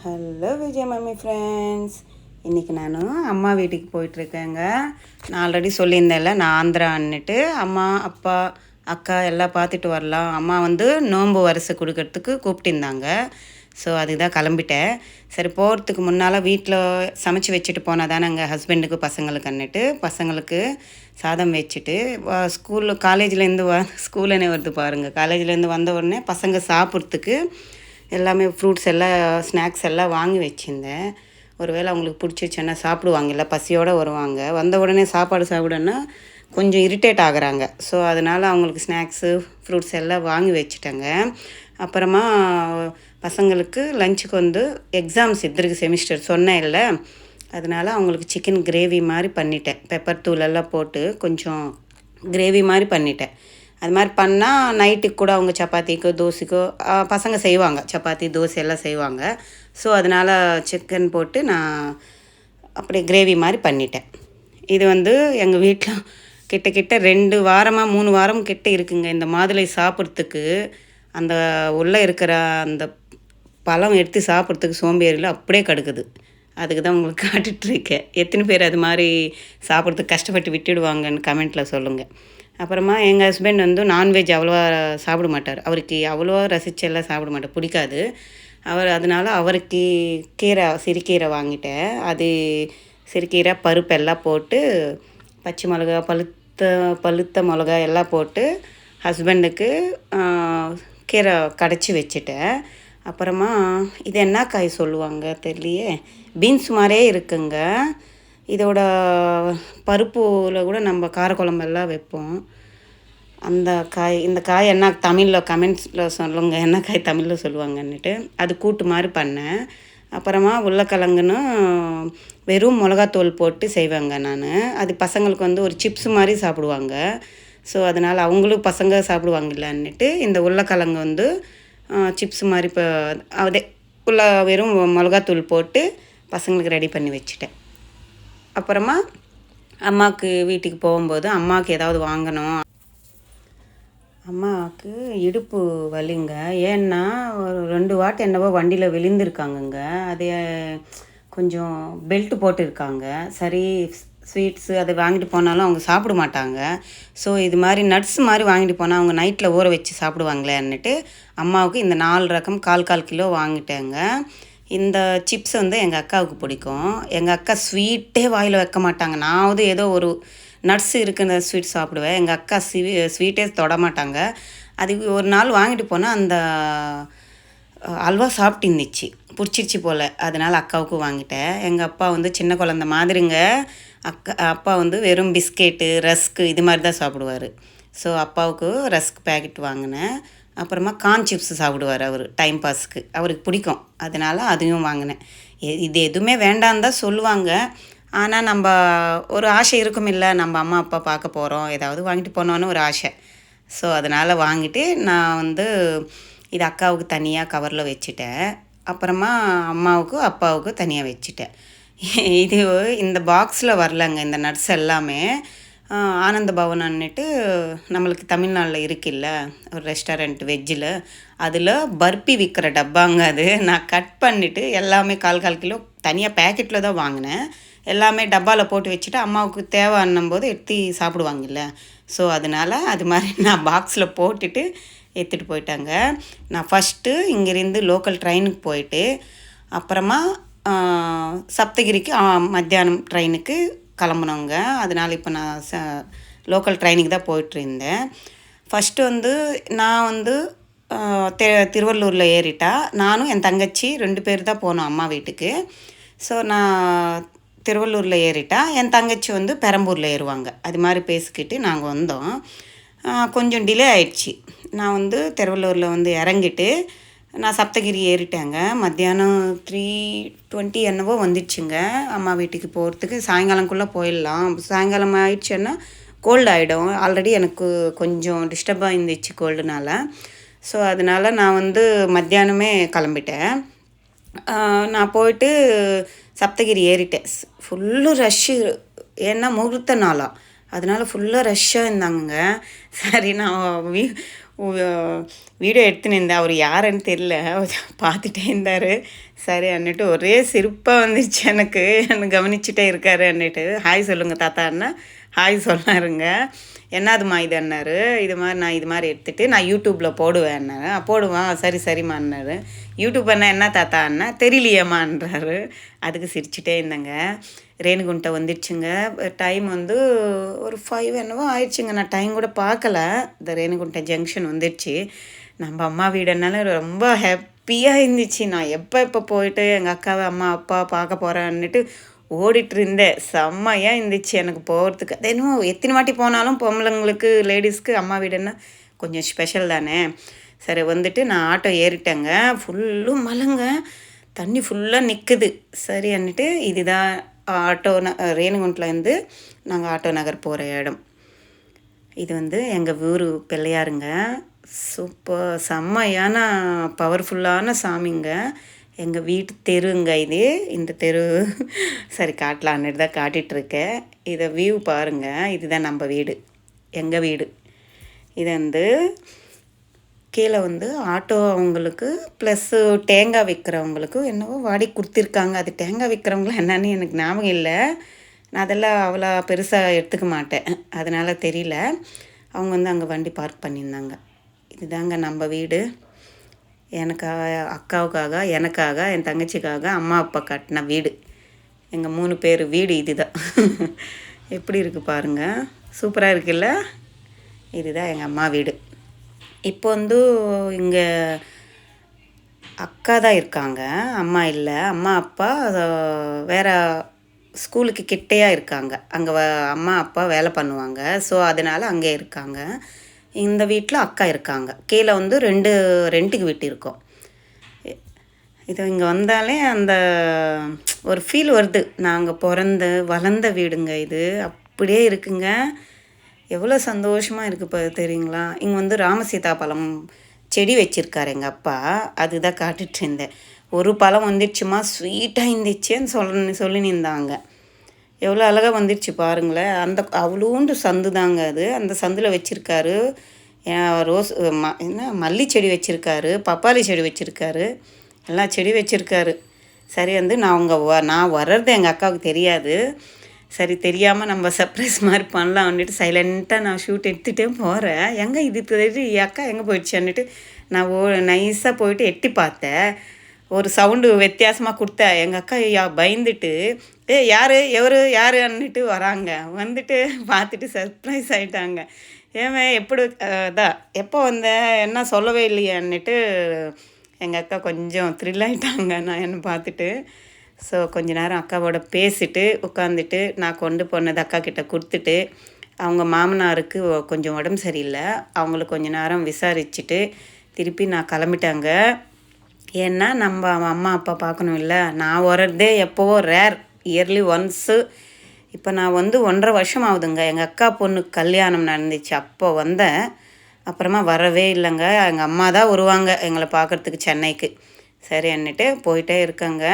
Hello Vijay mummy friends, இன்றைக்கி நான் அம்மா வீட்டுக்கு போயிட்டுருக்கேங்க. நான் ஆல்ரெடி சொல்லியிருந்தேன்ல, நான் ஆந்திரான்னுட்டு. அம்மா அப்பா அக்கா எல்லாம் பார்த்துட்டு வரலாம். அம்மா நோன்பு வரிசை கொடுக்கறதுக்கு கூப்பிட்டுருந்தாங்க. ஸோ அதுக்கு தான் கிளம்பிட்டேன். சரி, போகிறதுக்கு முன்னால் வீட்டில் சமைச்சி வச்சுட்டு போனால் தானே எங்கள் ஹஸ்பண்டுக்கு பசங்களுக்குன்னுட்டு பசங்களுக்கு சாதம் வச்சுட்டு காலேஜ்லேருந்து ஸ்கூலுன்னே வருது பாருங்கள். காலேஜ்லேருந்து வந்த உடனே பசங்க சாப்பிட்றதுக்கு எல்லாமே ஃப்ரூட்ஸ் எல்லாம் ஸ்நாக்ஸ் எல்லாம் வாங்கி வச்சுருந்தேன். ஒருவேளை அவங்களுக்கு பிடிச்சிச்சுன்னா சாப்பிடுவாங்கல்ல, பசியோடு வருவாங்க. வந்த உடனே சாப்பாடு சாப்பிடன்னா கொஞ்சம் இரிட்டேட் ஆகுறாங்க. ஸோ அதனால் அவங்களுக்கு ஸ்நாக்ஸு ஃப்ரூட்ஸ் எல்லாம் வாங்கி வச்சுட்டேங்க. அப்புறமா பசங்களுக்கு லஞ்சுக்கு எக்ஸாம்ஸ் எதிர்க்கு செமிஸ்டர் சொன்னேன் இல்லை, அதனால் அவங்களுக்கு சிக்கன் கிரேவி மாதிரி பண்ணிட்டேன். பெப்பர் தூளெல்லாம் போட்டு கொஞ்சம் கிரேவி மாதிரி பண்ணிட்டேன். அது மாதிரி பண்ணால் நைட்டுக்கு கூட அவங்க சப்பாத்திக்கோ தோசைக்கோ பசங்க செய்வாங்க, சப்பாத்தி தோசை எல்லாம் செய்வாங்க. ஸோ அதனால் சிக்கன் போட்டு நான் அப்படியே கிரேவி மாதிரி பண்ணிட்டேன். இது எங்கள் வீட்டில் கிட்ட 2 வாரமாக 3 வாரம் கிட்ட இருக்குங்க இந்த மாதுளை சாப்பிட்றதுக்கு. அந்த உள்ளே இருக்கிற அந்த பழம் எடுத்து சாப்பிட்றதுக்கு சோம்பேறியில் அப்படியே கடுக்குது. அதுக்கு தான் உங்களுக்கு காட்டுட்ருக்கேன். எத்தனை பேர் அது மாதிரி சாப்பிட்றதுக்கு கஷ்டப்பட்டு விட்டுடுவாங்கன்னு கமெண்ட்டில் சொல்லுங்கள். அப்புறமா எங்கள் ஹஸ்பண்ட் நான்வெஜ் அவ்வளோவா சாப்பிட மாட்டார். அவருக்கு அவ்வளோவா ரசிச்செல்லாம் சாப்பிட மாட்டார், பிடிக்காது. அதனால் அவருக்கு சிறுகீரை வாங்கிட்டேன். அது சிறுகீரை பருப்பெல்லாம் போட்டு பச்சை மிளகா பழுத்த மிளகா எல்லாம் போட்டு ஹஸ்பண்டுக்கு கீரை கடைச்சி வச்சுட்டேன். அப்புறமா இது என்ன காய் சொல்லுவாங்க தெரியலையே, பீன்ஸ் மாதிரியே இருக்குங்க. இதோட பருப்பில் கூட நம்ம காரக்குழம்பெல்லாம் வைப்போம். இந்த காய் என்ன தமிழில் கமெண்ட்ஸில் சொல்லுங்க, என்ன காய் தமிழில் சொல்லுவாங்கன்னுட்டு. அது கூட்டு மாதிரி பண்ணேன். அப்புறமா உருளைக்கிழங்குன்னு வெறும் மிளகாத்தூள் போட்டு செய்வேங்க நான். அது பசங்களுக்கு ஒரு சிப்ஸ் மாதிரி சாப்பிடுவாங்க. ஸோ அதனால் அவங்களும் பசங்க சாப்பிடுவாங்கல்லன்னுட்டு இந்த உருளைக்கிழங்கு சிப்ஸ் மாதிரி இப்போ அதே வெறும் மிளகாத்தூள் போட்டு பசங்களுக்கு ரெடி பண்ணி வச்சுட்டேன். அப்புறமா அம்மாவுக்கு வீட்டுக்கு போகும்போது அம்மாவுக்கு ஏதாவது வாங்கணும். அம்மாவுக்கு இடுப்பு வலிங்க. ஏன்னா ஒரு 2 வாட்டி என்னவோ வண்டியில் விழுந்திருக்காங்கங்க. அதே கொஞ்சம் பெல்ட் போட்டிருக்காங்க. சரி, ஸ்வீட்ஸு அதை வாங்கிட்டு போனாலும் அவங்க சாப்பிட மாட்டாங்க. ஸோ இது மாதிரி நட்ஸ் மாதிரி வாங்கிட்டு போனால் அவங்க நைட்டில் ஊற வச்சு சாப்பிடுவாங்களேன்னுட்டு அம்மாவுக்கு இந்த 4 ரகம் 1/4 கிலோ வாங்கிட்டேங்க. இந்த சிப்ஸ் எங்கள் அக்காவுக்கு பிடிக்கும். எங்கள் அக்கா ஸ்வீட்டே வாயில் வைக்க மாட்டாங்க. நான் ஏதோ ஒரு நட்ஸ் இருக்கிற ஸ்வீட் சாப்பிடுவேன். எங்கள் அக்கா ஸ்வீட்டே தொட மாட்டாங்க. அது ஒரு நாள் வாங்கிட்டு போனால் அந்த அல்வா சாப்பிட்டு இருந்துச்சு, பிடிச்சிருச்சு போல். அதனால் அக்காவுக்கு வாங்கிட்டேன். எங்கள் அப்பா சின்ன குழந்த மாதிரிங்க. அப்பா வெறும் பிஸ்கெட்டு ரஸ்க்கு இது மாதிரி தான் சாப்பிடுவார். ஸோ அப்பாவுக்கு ரஸ்க் பேக்கெட் வாங்கினேன். அப்புறமா கார்ன் சிப்ஸ் சாப்பிடுவார் அவர், டைம் பாஸுக்கு. அவருக்கு பிடிக்கும், அதனால் அதையும் வாங்கினேன். இது எதுவுமே வேண்டான்னு தான் சொல்லுவாங்க. ஆனால் நம்ம ஒரு ஆசை இருக்கும் இல்லை, நம்ம அம்மா அப்பா பார்க்க போகிறோம், ஏதாவது வாங்கிட்டு போனோன்னு ஒரு ஆசை. ஸோ அதனால் வாங்கிட்டு நான் இது அக்காவுக்கு தனியாக கவரில் வச்சுட்டேன். அப்புறமா அம்மாவுக்கு அப்பாவுக்கு தனியாக வச்சுட்டேன். இது இந்த பாக்ஸில் வரலங்க. இந்த நட்ஸ் எல்லாமே ஆனந்த பவனன்னுட்டு நம்மளுக்கு தமிழ்நாட்டில் இருக்குல்ல ஒரு ரெஸ்டாரண்ட் வெஜ்ஜில், அதில் பர்பி விற்கிற டப்பாங்க. அது நான் கட் பண்ணிவிட்டு எல்லாமே 1/4 கிலோ தனியாக பேக்கெட்டில் தான் வாங்கினேன். எல்லாமே டப்பாவில் போட்டு வச்சுட்டு அம்மாவுக்கு தேவைன்னும் போது எடுத்து சாப்பிடுவாங்கல்ல. ஸோ அதனால் அது மாதிரி நான் பாக்ஸில் போட்டுட்டு எடுத்துகிட்டு போயிட்டாங்க. நான் ஃபஸ்ட்டு இங்கேருந்து லோக்கல் ட்ரெயினுக்கு போயிட்டு அப்புறமா சப்தகிரிக்கு மத்தியானம் ட்ரெயினுக்கு கிளம்புனோங்க. அதனால் இப்போ நான் லோக்கல் ட்ரெயினுக்கு தான் போயிட்டுருந்தேன். ஃபஸ்ட்டு நான் திருவள்ளூரில் ஏறிட்டா. நானும் என் தங்கச்சி 2 பேர் தான் போனோம் அம்மா வீட்டுக்கு. ஸோ நான் திருவள்ளூரில் ஏறிட்டா, என் தங்கச்சி பெரம்பூரில் ஏறுவாங்க. அது மாதிரி பேசிக்கிட்டு நாங்கள் வந்தோம். கொஞ்சம் டிலே ஆயிடுச்சு. நான் திருவள்ளூரில் இறங்கிட்டு நான் சப்தகிரி ஏறிட்டேங்க. மத்தியானம் 3:20 என்னவோ வந்துடுச்சுங்க அம்மா வீட்டுக்கு போகிறதுக்கு. சாயங்காலம்குள்ளே போயிடலாம், சாயங்காலம் ஆயிடுச்சுன்னா கோல்டு ஆகிடும். ஆல்ரெடி எனக்கு கொஞ்சம் டிஸ்டர்பாக இருந்துச்சு கோல்டுனால. ஸோ அதனால் நான் மத்தியானமே கிளம்பிட்டேன். நான் போயிட்டு சப்தகிரி ஏறிட்டேன். ஃபுல்லு ரஷ்ஷு, ஏன்னா முகூர்த்த நாளாக, அதனால் ஃபுல்லாக ரஷ்ஷாக இருந்தாங்கங்க. சரி, நான் வீடியோ எடுத்துன்னு இருந்தேன். அவர் யாருன்னு தெரியல, பார்த்துட்டே இருந்தார். சரி அன்னிட்டு ஒரே சிரிப்பாக வந்துச்சு எனக்கு கவனிச்சுட்டே இருக்காரு அன்னிட்டு. ஹாய் சொல்லுங்கள் தாத்தான்னா ஹாய் சொன்னாருங்க. என்னதுமா இது அண்ணாரு. இது மாதிரி நான் இது மாதிரி எடுத்துகிட்டு நான் யூடியூப்பில் போடுவேன்னாரு. போடுவான் சரி சரிம்மான்னாரு. யூடியூப் பண்ண என்ன தாத்தா அண்ணா தெரியலையம்மான்றாரு. அதுக்கு சிரிச்சுட்டே இருந்தேங்க. ரேணுகுண்டை வந்துடுச்சுங்க. டைம் வந்து ஒரு 5 என்னவோ ஆயிடுச்சுங்க. நான் டைம் கூட பார்க்கல. இந்த ரேணுகுண்டை ஜங்ஷன் வந்துடுச்சு. நம்ம அம்மா வீடுனால ரொம்ப ஹாப்பியாக இருந்துச்சு. நான் எப்போ போயிட்டு எங்கள் அக்காவை அம்மா அப்பா பார்க்க போகிறேன்னுட்டு ஓடிட்டு இருந்தேன். செம்மையாக இருந்துச்சு எனக்கு போகிறதுக்கு. அது என்னமோ எத்தனை வாட்டி போனாலும் பொம்பளைங்களுக்கு லேடிஸ்க்கு அம்மா வீடுன்னா கொஞ்சம் ஸ்பெஷல் தானே. சரி வந்துட்டு நான் ஆட்டோ ஏறிட்டேங்க. ஃபுல்லும் மழைங்க, தண்ணி ஃபுல்லாக நிற்குது. சரி அன்னிட்டு இதுதான் ஆட்டோ ரேணுகுண்ட்லேருந்து நாங்கள் ஆட்டோ நகர் போகிற இடம். இது வந்து எங்கள் ஊர் பிள்ளையாருங்க. சூப்பர் செம்மையான பவர்ஃபுல்லான சாமிங்க. எங்கள் வீட்டு தெருங்க இது. இந்த தெரு சரி காட்டலான்னுட்டு தான் காட்டிகிட்ருக்கேன். இதை வியூ பாருங்கள். இதுதான் நம்ம வீடு, எங்கள் வீடு. இது வந்து கீழே வந்து ஆட்டோ அவங்களுக்கு ப்ளஸ்ஸு தேங்காய் விற்கிறவங்களுக்கு என்னவோ வாடி கொடுத்துருக்காங்க. அது தேங்காய் விற்கிறவங்களாம் என்னன்னு எனக்கு ஞாபகம் இல்லை. நான் அதெல்லாம் அவ்வளோ பெருசாக எடுத்துக்க மாட்டேன், அதனால் தெரியல. அவங்க வந்து அங்கே வண்டி பார்க் பண்ணியிருந்தாங்க. இதுதாங்க நம்ம வீடு. எனக்காக, அக்காவுக்காக, எனக்காக, என் தங்கச்சிக்காக அம்மா அப்பா கட்டின வீடு. எங்கள் 3 பேர் வீடு இது தான். எப்படி இருக்குது பாருங்கள், சூப்பராக இருக்குல்ல. இதுதான் எங்கள் அம்மா வீடு. இப்போ வந்து இங்கே அக்கா தான் இருக்காங்க, அம்மா இல்லை. அம்மா அப்பா வேறு ஸ்கூலுக்கு கிட்டையாக இருக்காங்க. அங்கே அம்மா அப்பா வேலை பண்ணுவாங்க. ஸோ அதனால் அங்கே இருக்காங்க. இந்த வீட்டில் அக்கா இருக்காங்க. கீழே வந்து 2 ரெண்ட்டுக்கு வீட்டு இருக்கோம். இது இங்கே வந்தாலே அந்த ஒரு ஃபீல் வருது. நாங்கள் பிறந்து வளர்ந்த வீடுங்க இது. அப்படியே இருக்குங்க. எவ்வளோ சந்தோஷமாக இருக்குது தெரியுங்களா. இங்கே வந்து ராமசீதா பழம் செடி வச்சுருக்காரு எங்கள் அப்பா. அதுதான் காட்டிகிட்டு இருந்தேன். ஒரு பழம் வந்துடுச்சுமா, ஸ்வீட்டாக இருந்துச்சேன்னு சொல்லினிருந்தாங்க. எவ்வளோ அழகாக வந்துடுச்சு பாருங்களேன். அந்த அவ்வளோண்டு சந்து தாங்க அது. அந்த சந்தில் வச்சுருக்காரு. ரோஸ் என்ன மல்லி செடி வச்சுருக்காரு, பப்பாளி செடி வச்சுருக்காரு, எல்லா செடி வச்சுருக்காரு. சரி வந்து நான் வர்றது எங்கள் அக்காவுக்கு தெரியாது. சரி தெரியாமல் நம்ம சர்ப்ரைஸ் மாதிரி பண்ணலாம் வந்துட்டு சைலண்ட்டாக நான் ஷூட் எடுத்துகிட்டே போகிறேன். எங்கே இது தெரிஞ்சு அக்கா எங்கே போயிடுச்சுன்னுட்டு நான் நைஸாக போயிட்டு எட்டி பார்த்தேன். ஒரு சவுண்டு வித்தியாசமாக கொடுத்தேன். எங்கள் அக்கா பயந்துட்டு யார் யாருன்னுட்டு வராங்க. வந்துட்டு பார்த்துட்டு சர்ப்ரைஸ் ஆகிட்டாங்க. எப்படி எப்போ வந்தேன் என்ன சொல்லவே இல்லையான்னுட்டு எங்கள் அக்கா கொஞ்சம் த்ரில் ஆகிட்டாங்க நான் என்னை பார்த்துட்டு. ஸோ கொஞ்ச நேரம் அக்காவோட பேசிட்டு உட்காந்துட்டு நான் கொண்டு போனது அக்கா கிட்ட கொடுத்துட்டு, அவங்க மாமனாருக்கு கொஞ்சம் உடம்பு சரியில்லை, அவங்களுக்கு கொஞ்ச நேரம் விசாரிச்சுட்டு திருப்பி நான் கிளம்பிட்டாங்க. ஏன்னா நம்ம அம்மா அப்பா பார்க்கணும் இல்லை. நான் வர்றதே எப்போவோ ரேர், இயர்லி ஒன்ஸு. இப்போ நான் வந்து 1.5 வருஷம் ஆகுதுங்க. எங்கள் அக்கா பொண்ணுக்கு கல்யாணம் நடந்துச்சு, அப்போ வந்தேன். அப்புறமா வரவே இல்லைங்க. எங்கள் அம்மா தான் வருவாங்க எங்களை பார்க்குறதுக்கு சென்னைக்கு. சரி அன்னிட்டு போயிட்டே இருக்கேங்க.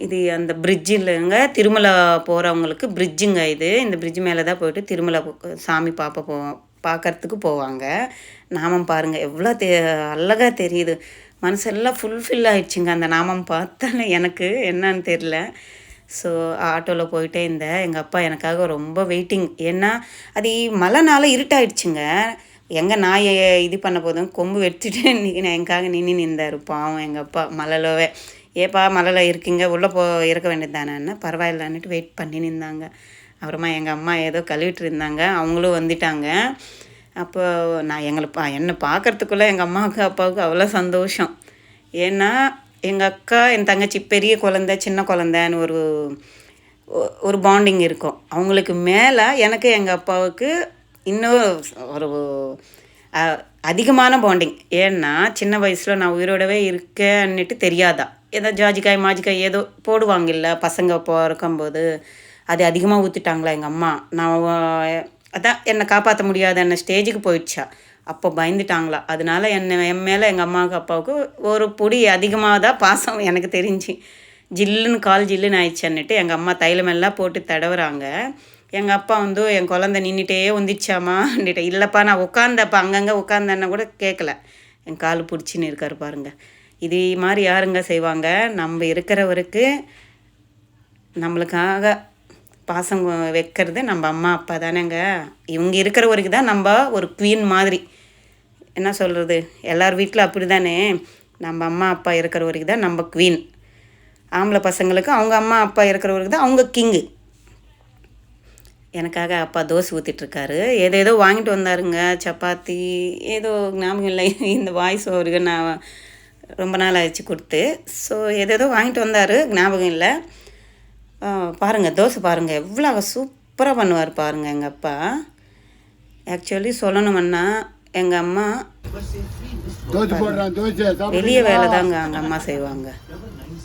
இது அந்த பிரிட்ஜில்ங்க, திருமலை போகிறவங்களுக்கு பிரிட்ஜுங்க இது. இந்த பிரிட்ஜ் மேலே தான் போயிட்டு திருமலை சாமி பார்க்கறதுக்கு போவாங்க. நாமம் பாருங்கள் எவ்வளோ அழகாக தெரியுது. மனசெல்லாம் ஃபுல்ஃபில் ஆகிடுச்சிங்க அந்த நாமம் பார்த்தாலே. எனக்கு என்னன்னு தெரில. ஸோ ஆட்டோவில் போயிட்டே இருந்தேன். எங்கள் அப்பா எனக்காக ரொம்ப வெயிட்டிங். ஏன்னா அது மழைனால இருட்டாயிடுச்சுங்க. எங்கே நாயை இது பண்ண போதும் கொம்பு வெட்டிட்டு இன்றைக்கி நான் எனக்காக நின்றுந்தார் பாவம் எங்கள் அப்பா. மழைலவே ஏப்பா மழையில் இருக்கீங்க, உள்ளே இருக்க வேண்டியது தானேன்னு பரவாயில்லன்னுட்டு வெயிட் பண்ணி நின்றாங்க. அப்புறமா எங்கள் அம்மா ஏதோ கழுவிட்டு இருந்தாங்க, அவங்களும் வந்துட்டாங்க. அப்போ நான் என்னை பார்க்குறதுக்குள்ளே எங்கள் அம்மாவுக்கு அப்பாவுக்கு அவ்வளோ சந்தோஷம். ஏன்னா எங்கள் அக்கா என் தங்கச்சி பெரிய குழந்த சின்ன குழந்தன்னு ஒரு பாண்டிங் இருக்கும். அவங்களுக்கு மேலே எனக்கு எங்கள் அப்பாவுக்கு இன்னும் ஒரு அதிகமான பாண்டிங். ஏன்னா சின்ன வயசில் நான் உயிரோடவே இருக்கேன்னுட்டு தெரியாதா, ஏதோ ஜாஜிக்காய் மாஜிக்காய் ஏதோ போடுவாங்கல்ல பசங்க இருக்கும்போது, அது அதிகமாக ஊற்றிட்டாங்களா எங்கள் அம்மா. நான் அதான் என்னை காப்பாற்ற முடியாத என்ன ஸ்டேஜுக்கு போயிடுச்சா. அப்போ பயந்துட்டாங்களா. அதனால என் மேலே எங்கள் அம்மாவுக்கு அப்பாவுக்கு ஒரு பொடி அதிகமாக தான் பாசம் எனக்கு தெரிஞ்சு. ஜில்லுன்னு கால் ஜில்லுன்னு ஆயிடுச்சுன்னுட்டு எங்கள் அம்மா தைலமெல்லாம் போட்டு தடவுறாங்க. எங்கள் அப்பா வந்து என் குழந்தை நின்றுட்டே வந்துச்சாமான்னுட்டு, இல்லைப்பா நான் உட்காந்தப்பா அங்கங்கே உட்காந்தேன்னா கூட கேட்கல, என் கால் பிடிச்சின்னு இருக்காரு பாருங்க. இது மாதிரி யாருங்க செய்வாங்க? நம்ம இருக்கிறவருக்கு நம்மளுக்காக பாசம் வைக்கிறது நம்ம அம்மா அப்பா தானேங்க. இவங்க இருக்கிறவருக்கு தான் நம்ம ஒரு குவீன் மாதிரி. என்ன சொல்கிறது, எல்லார் வீட்டில் அப்படி தானே. நம்ம அம்மா அப்பா இருக்கிறவருக்கு தான் நம்ம குவீன். ஆம்பளை பசங்களுக்கு அவங்க அம்மா அப்பா இருக்கிறவருக்கு தான் அவங்க கிங்கு. எனக்காக அப்பா தோசை ஊற்றிட்டுருக்காரு. ஏதோ வாங்கிட்டு வந்தாருங்க, சப்பாத்தி ஏதோ ஞாபகம் இல்லை. இந்த வாய்ஸ் அவருக்கு நான் ரொம்ப நாள் ஆயிடுச்சு கொடுத்து. ஸோ ஏதேதோ வாங்கிட்டு வந்தார், ஞாபகம் இல்லை. பாருங்கள் தோசை பாருங்கள் எவ்வளோ சூப்பராக பண்ணுவார் பாருங்கள் எங்கள் அப்பா. ஆக்சுவலி சொல்லணுமன்னா எங்கள் அம்மா வெளியே வேலை தாங்க எங்கள் அம்மா செய்வாங்க.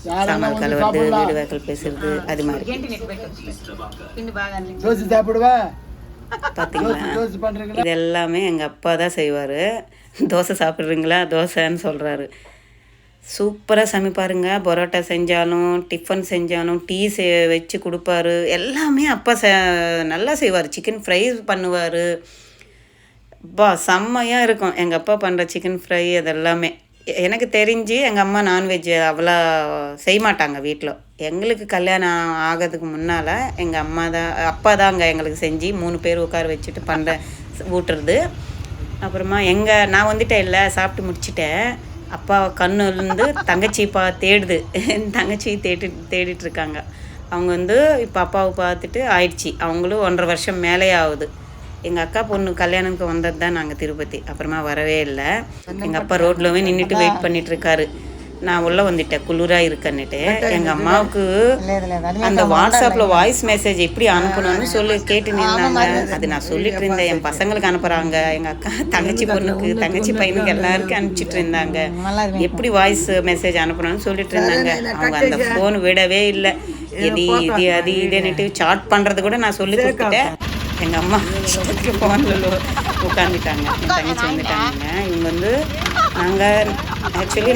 சாமான் கழுவுறது, வீடு வேக்கல் பேசுறது, அது மாதிரி. பார்த்தீங்களா, இது எல்லாமே எங்கள் அப்பா தான் செய்வார். தோசை சாப்பிட்றீங்களா, தோசைன்னு சொல்கிறாரு. சூப்பராக சமைப்பாருங்க. பரோட்டா செஞ்சாலும், டிஃபன் செஞ்சாலும், டீ வச்சு கொடுப்பாரு. எல்லாமே அப்பா நல்லா செய்வார். சிக்கன் ஃப்ரை பண்ணுவார். செம்மையாக இருக்கும் எங்கள் அப்பா பண்ணுற சிக்கன் ஃப்ரை. அதெல்லாமே எனக்கு தெரிஞ்சு எங்கள் அம்மா நான்வெஜ் அவ்வளோ செய்ய மாட்டாங்க வீட்டில். எங்களுக்கு கல்யாணம் ஆகிறதுக்கு முன்னால் எங்கள் அப்பா தாங்க எங்களுக்கு செஞ்சு 3 பேர் உட்கார வச்சுட்டு ஊட்டுறது. அப்புறமா நான் வந்துட்டேன் இல்லை, சாப்பிட்டு முடிச்சிட்டேன். அப்பா கண்ணுலேருந்து தங்கச்சிப்பா தேடுது. தங்கச்சி தேடிட்டுருக்காங்க. அவங்க வந்து இப்போ அப்பாவை பார்த்துட்டு ஆயிடுச்சு. அவங்களும் 1.5 வருஷம் மேலே ஆகுது. எங்கள் அக்கா பொண்ணு கல்யாணத்துக்கு வந்தது தான் நாங்கள் திருப்பதி. அப்புறமா வரவே இல்லை. எங்கள் அப்பா ரோட்லவே நின்றுட்டு வெயிட் பண்ணிகிட்ருக்காரு. நான் உள்ளே வந்துட்டேன் குளிராக இருக்கன்னுட்டு. எங்கள் அம்மாவுக்கு அந்த வாட்ஸ்அப்பில் வாய்ஸ் மெசேஜ் எப்படி அனுப்பணும்னு கேட்டு நின்னாங்க. அது நான் சொல்லிட்டு இருந்தேன். என் பசங்களுக்கு அனுப்புகிறாங்க, எங்கள் அக்கா தங்கச்சி பொண்ணுக்கு, தங்கச்சி பையனுக்கு எல்லாருக்கும் அனுப்பிச்சிட்டு இருந்தாங்க. எப்படி வாய்ஸ் மெசேஜ் அனுப்பணும்னு சொல்லிட்டு இருந்தாங்க. அவங்க அந்த ஃபோன் விடவே இல்லை. அது இதுன்னுட்டு சாட் பண்ணுறது கூட நான் சொல்லி கொடுத்துட்டேன். எங்கள் அம்மா ஃபோனில் உட்காந்துட்டாங்க. என் தங்கச்சி வந்துட்டாங்க. இவங்க வந்து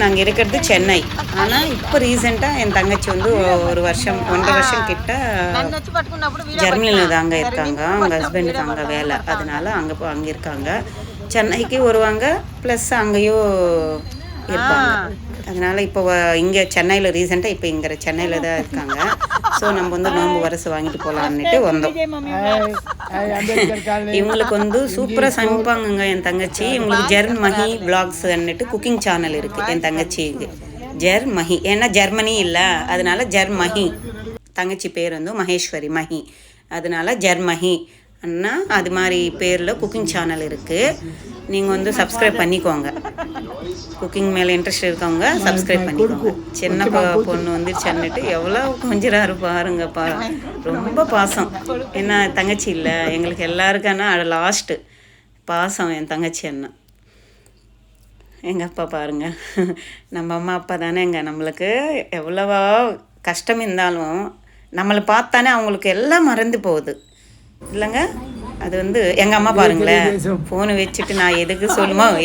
நாங்கள் இருக்கிறது சென்னை. ஆனால் இப்போ ரீசெண்டாக என் தங்கச்சி வந்து 1 வருஷம் 1.5 வருஷம் கிட்ட ஜெர்மனியில் தாங்க இருக்காங்க. அவங்க ஹஸ்பண்டுக்கு அங்கே வேலை, அதனால அங்கே இருக்காங்க. சென்னைக்கு வருவாங்க, ப்ளஸ் அங்கேயும் இருப்பாங்க. அதனால் இப்போ இங்கே சென்னையில் ரீசெண்டாக இப்போ இங்கே சென்னையில் தான் இருக்காங்க. ஸோ நம்ம வந்து நோம்பு வரசு வாங்கிட்டு போகலான்னுட்டு வந்தோம். இவங்களுக்கு வந்து சூப்பராக சமைப்பாங்கங்க என் தங்கச்சி. இவங்களுக்கு ஜெர்மஹி விளாக்ஸ்ன்னுட்டு குக்கிங் சேனல் இருக்குது என் தங்கச்சிக்கு. ஜெர்மஹி, ஏன்னா ஜெர்மனி இல்லை, அதனால ஜெர்மஹி. தங்கச்சி பேர் வந்து மகேஸ்வரி மஹி, அதனால ஜெர்மஹி அண்ணா அது மாதிரி பேரில் குக்கிங் சேனல் இருக்குது. நீங்கள் வந்து சப்ஸ்கிரைப் பண்ணிக்கோங்க. குக்கிங் மேலே இன்ட்ரெஸ்ட் இருக்கவங்க சப்ஸ்கிரைப் பண்ணிக்கோங்க. சின்ன பொண்ணு வந்துருச்சுன்னுட்டு எவ்வளோ கொஞ்சிறாரு பாருங்கப்பா. ரொம்ப பாசம். ஏன்னா தங்கச்சி இல்லை எங்களுக்கு எல்லாருக்கான லாஸ்ட்டு பாசம் என் தங்கச்சி அண்ணா. எங்கள் அப்பா பாருங்கள், நம்ம அம்மா அப்பா தானேங்க நம்மளுக்கு. எவ்வளவா கஷ்டம் இருந்தாலும் நம்மளை பார்த்தானே அவங்களுக்கு எல்லாம் மறந்து போகுது இல்லைங்க. அது வந்து எங்கள் அம்மா பாருங்களேன், ஃபோனு வச்சுட்டு நான்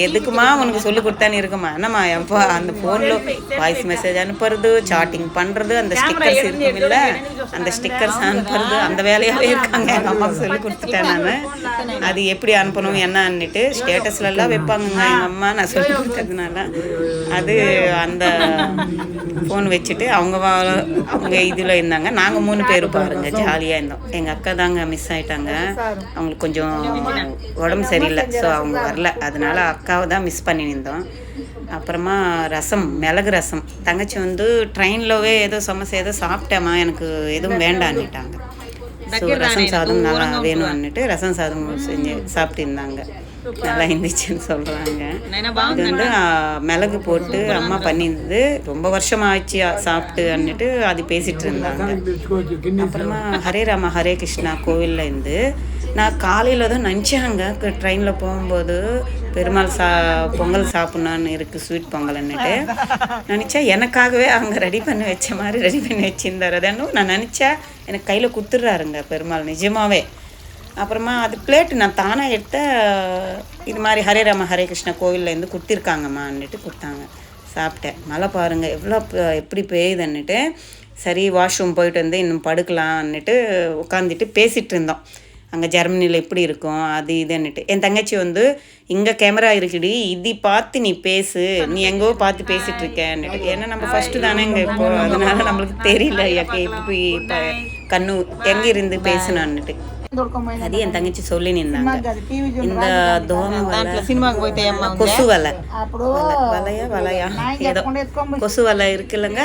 எதுக்குமா உனக்கு சொல்லி கொடுத்தானே இருக்குமா என்னம்மா எப்பா அந்த ஃபோனில் வாய்ஸ் மெசேஜ் அனுப்புறது, சாட்டிங் பண்ணுறது, அந்த ஸ்டிக்கர்ஸ் இருக்கும் இல்லை, அந்த ஸ்டிக்கர்ஸ் அனுப்புறது, அந்த வேலையாகவே இருக்காங்க. எங்கள் அம்மாவுக்கு சொல்லி கொடுத்துட்டேன் நான். அது எப்படி அனுப்பணும் என்னன்னுட்டு ஸ்டேட்டஸ்லலாம் வைப்பாங்கங்க எங்கள் அம்மா, நான் சொல்லி கொடுத்ததுனால. அது அந்த ஃபோன் வச்சுட்டு அவங்க இதில் இருந்தாங்க. நாங்கள் 3 பேர் பாருங்கள் ஜாலியாக இருந்தோம். எங்கள் அக்கா தாங்க மிஸ் ஆகிட்டாங்க. அவங்களுக்கு கொஞ்சம் உடம்பு சரியில்லை, ஸோ அவங்க வரல. அதனால அக்காவை தான் மிஸ் பண்ணி நின்றோம். அப்புறமா மிளகு ரசம். தங்கச்சி வந்து ட்ரெயின்லவே ஏதோ சமைச்சு ஏதோ சாப்பிட்டேம்மா, எனக்கு எதுவும் வேண்டான்னுட்டாங்க. ஸோ ரசம் சாதம் நல்லா வேணும்னுட்டு ரசம் சாதம் செஞ்சு சாப்பிட்டு இருந்தாங்க. நல்லா இருந்துச்சுன்னு சொல்கிறாங்க. இது வந்து மிளகு போட்டு அம்மா பண்ணியிருந்தது. ரொம்ப வருஷமாக ஆச்சு சாப்பிட்டுன்னுட்டு அது பேசிகிட்டு இருந்தாங்க. அப்புறமா ஹரே ராம ஹரே கிருஷ்ணா கோவிலில் இருந்து நான் காலையில் தான் நினச்சாங்க ட்ரெயினில் போகும்போது பெருமாள் பொங்கல் சாப்பிட்ணுன்னு இருக்குது, ஸ்வீட் பொங்கல்ன்னுட்டு நினச்சா எனக்காகவே அவங்க ரெடி பண்ணி வச்ச மாதிரி ரெடி பண்ணி வச்சுருந்தார். அதனும் நான் நினச்சா எனக்கு கையில் கொடுத்துட்றாருங்க பெருமாள் நிஜமாகவே. அப்புறமா அது பிளேட்டு நான் தானாக எடுத்த இது மாதிரி ஹரே ராம ஹரே கிருஷ்ணா கோவில்லேருந்து கொடுத்துருக்காங்கம்மான்னுட்டு கொடுத்தாங்க. சாப்பிட்டேன். மழை பாருங்கள் எப்படி பெய்யுதுன்னுட்டு. சரி வாஷ்ரூம் போயிட்டு வந்து இன்னும் படுக்கலான்னுட்டு உட்காந்துட்டு பேசிகிட்டு இருந்தோம். அங்கே ஜெர்மனியில் எப்படி இருக்கும் அது இதுன்னுட்டு. என் தங்கச்சி வந்து இங்கே கேமரா இருக்குடி, இது பார்த்து நீ பேசு, நீ எங்கோ பார்த்து பேசிகிட்டு இருக்கேன்னுட்டு. ஏன்னா நம்ம ஃபஸ்ட்டு தானே இங்கே இப்போ, அதனால நம்மளுக்கு தெரியல எப்படி இப்போ கண்ணு எங்கே இருந்து பேசணுன்னுட்டு. அது என் தங்கச்சி சொல்லி நின்னாங்க. இந்த தோம சினிமாக்கு போயிட்டு கொசு வலை வலையா ஏதோ கொசு வலை இருக்குல்லங்க,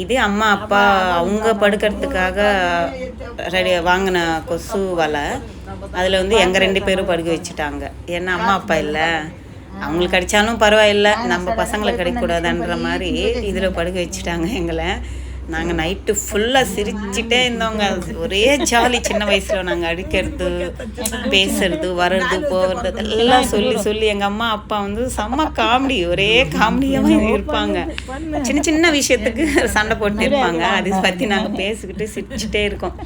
இது அம்மா அப்பா அவங்க படுக்கிறதுக்காக ரெடி வாங்கின கொசு வலை. அதில் வந்து எங்கள் 2 பேரும் படுக்க வச்சுட்டாங்க. ஏன்னா அம்மா அப்பா இல்லை, அவங்களுக்கு கிடைச்சாலும் பரவாயில்லை, நம்ம பசங்களுக்கு கிடைக்கக்கூடாதுன்ற மாதிரி இதில் படுக்க வச்சுட்டாங்க எங்களை. நாங்கள் நைட்டு ஃபுல்லாக சிரிச்சுட்டே இருந்தோங்க. ஒரே ஜாலி. சின்ன வயசில் நாங்கள் அடிக்கிறது, பேசுறது, வர்றது, போகிறது எல்லாம் சொல்லி எங்கள் அம்மா அப்பா வந்து செம்ம காமெடி, ஒரே காமெடியாக இருப்பாங்க. சின்ன சின்ன விஷயத்துக்கு சண்டை போட்டு இருப்பாங்க. அதை பற்றி நாங்கள் பேசிக்கிட்டு சிரிச்சுட்டே இருக்கோம்.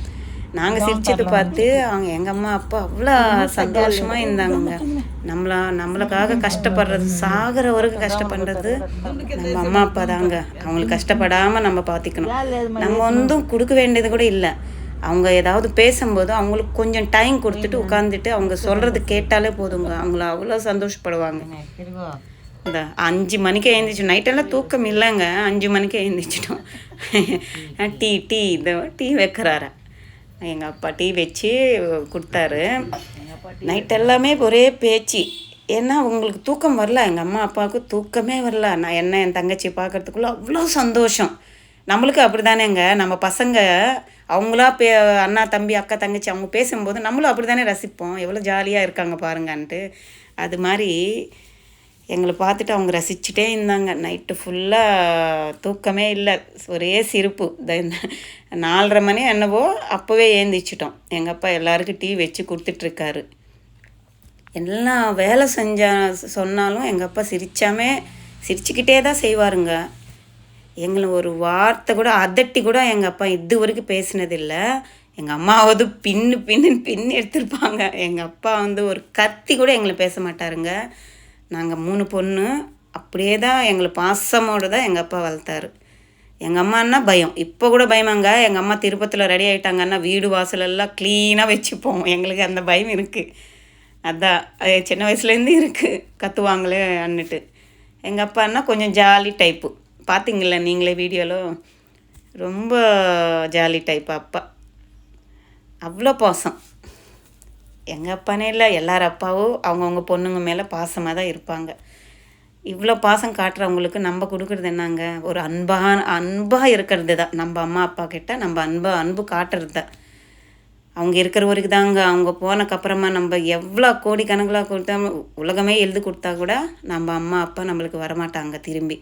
நாங்கள் சிரிச்சது பார்த்து அவங்க எங்கள் அம்மா அப்பா அவ்வளோ சந்தோஷமாக இருந்தாங்க. நம்மளுக்காக கஷ்டப்படுறது, சாகிற வரைக்கும் கஷ்டப்படுறது நம்ம அம்மா அப்பா தாங்க. அவங்களுக்கு கஷ்டப்படாமல் நம்ம பார்த்துக்கணும். நம்ம ஒன்றும் கொடுக்க வேண்டியது கூட இல்லை. அவங்க ஏதாவது பேசும்போது அவங்களுக்கு கொஞ்சம் டைம் கொடுத்துட்டு உட்காந்துட்டு அவங்க சொல்கிறது கேட்டாலே போதுங்க, அவங்கள அவ்வளோ சந்தோஷப்படுவாங்க. இந்த 5 மணிக்கு எழுந்திரிச்சோம். நைட்டெல்லாம் தூக்கம் இல்லைங்க. 5 மணிக்கு எழுந்திரிச்சிட்டோம். டீ வைக்கிறாரு எங்கள் அப்பா. டீ வச்சு கொடுத்தாரு. நைட் எல்லாமே ஒரே பேச்சு. ஏன்னா உங்களுக்கு தூக்கம் வரல, எங்கள் அம்மா அப்பாவுக்கு தூக்கமே வரல. நான் என் தங்கச்சி பார்க்குறதுக்குள்ளே அவ்வளோ சந்தோஷம். நம்மளுக்கு அப்படி தானேங்க, நம்ம பசங்க அவங்களா அண்ணா தம்பி அக்கா தங்கச்சி அவங்க பேசும்போது நம்மளும் அப்படி தானே ரசிப்போம், எவ்வளோ ஜாலியாக இருக்காங்க பாருங்கன்ட்டு. அது மாதிரி எங்களை பார்த்துட்டு அவங்க ரசிச்சுட்டே இருந்தாங்க. நைட்டு ஃபுல்லாக தூக்கமே இல்லை, ஒரே சிரிப்பு. 4:30 மணி என்னவோ அப்போவே ஏந்திச்சிட்டோம். எங்கள் அப்பா எல்லாருக்கும் டீ வச்சு கொடுத்துட்ருக்காரு. எல்லாம் வேலை சொன்னாலும் எங்கள் அப்பா சிரிச்சுக்கிட்டே தான் செய்வாருங்க. எங்களை ஒரு வார்த்தை கூட அதட்டி கூட எங்கள் அப்பா இது வரைக்கும் பேசினதில்லை. எங்கள் அம்மாவது பின்னு எடுத்திருப்பாங்க. எங்கள் அப்பா வந்து ஒரு கத்தி கூட எங்களை பேச மாட்டாருங்க. நாங்கள் 3 பொண்ணு, அப்படியே தான் எங்களை பாசமோடு தான் எங்கள் அப்பா வளர்த்தாரு. எங்கள் அம்மான்னா பயம், இப்போ கூட பயமாங்க. எங்கள் அம்மா திருப்பத்தில் ரெடி ஆகிட்டாங்கன்னா வீடு வாசலெல்லாம் க்ளீனாக வச்சுப்போம். எங்களுக்கு அந்த பயம் இருக்குது. அதான் சின்ன வயசுலேருந்து இருக்குது, கற்றுவாங்களே அன்னுட்டு. எங்கள் அப்பான்னா கொஞ்சம் ஜாலி டைப்பு. பார்த்தீங்களா நீங்களே வீடியோவில், ரொம்ப ஜாலி டைப்பு அப்பா. அவ்வளோ பாசம். எங்கள் அப்பானே இல்லை, எல்லார் அப்பாவும் அவங்கவுங்க பொண்ணுங்க மேலே பாசமாக தான் இருப்பாங்க. இவ்வளோ பாசம் காட்டுறவங்களுக்கு நம்ம கொடுக்குறது என்னங்க, ஒரு அன்பாக இருக்கிறது தான். நம்ம அம்மா அப்பா கிட்ட நம்ம அன்பு காட்டுறது தான். அவங்க இருக்கிற வரைக்கும் தாங்க. அவங்க போனக்கப்புறமா நம்ம எவ்வளோ கோடி கணக்கில் கொடுத்தா, உலகமே எழுதி கொடுத்தா கூட நம்ம அம்மா அப்பா நம்மளுக்கு வரமாட்டாங்க திரும்பி.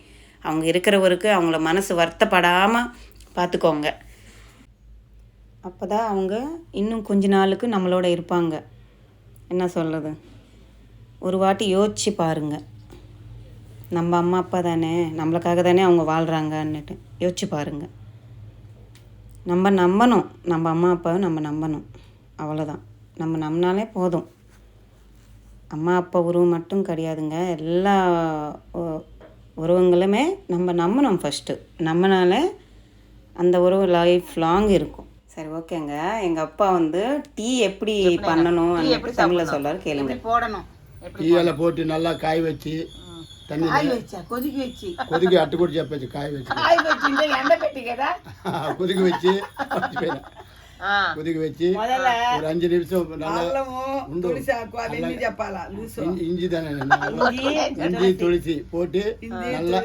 அவங்க இருக்கிற வரைக்கும் அவங்கள மனசு வருத்தப்படாமல் பார்த்துக்கோங்க. அப்போ தான் அவங்க இன்னும் கொஞ்ச நாளுக்கு நம்மளோட இருப்பாங்க. என்ன சொல்கிறது, ஒரு வாட்டி யோசிச்சு பாருங்கள். நம்ம அம்மா அப்பா தானே, நம்மளுக்காக தானே அவங்க வாழ்கிறாங்கன்னுட்டு யோசிச்சு பாருங்கள். நம்ம நம்பணும், நம்ம அம்மா அப்பாவை நம்ம நம்பணும், அவ்வளோதான். நம்ம நம்பினாலே போதும். அம்மா அப்பா உறவு மட்டும் கிடையாதுங்க, எல்லா உறவுங்களுமே நம்ம நம்பணும் ஃபஸ்ட்டு. நம்மனால அந்த உறவு லைஃப் லாங் இருக்கும். சரி, ஓகேங்க. எங்கள் அப்பா வந்து டீ எப்படி பண்ணணும் தமிழில் சொல்கிறாரு கேளுங்க. போடணும், டீயில் போட்டு நல்லா காய வச்சு தண்ணி கொதிக்க அட்டுக்கூடி செப்பாச்சு காய வச்சு கொதிக்க வச்சு ஒரு 5 நிமிஷம் நல்லா இஞ்சி தானே, இஞ்சி துளசி போட்டு நல்லா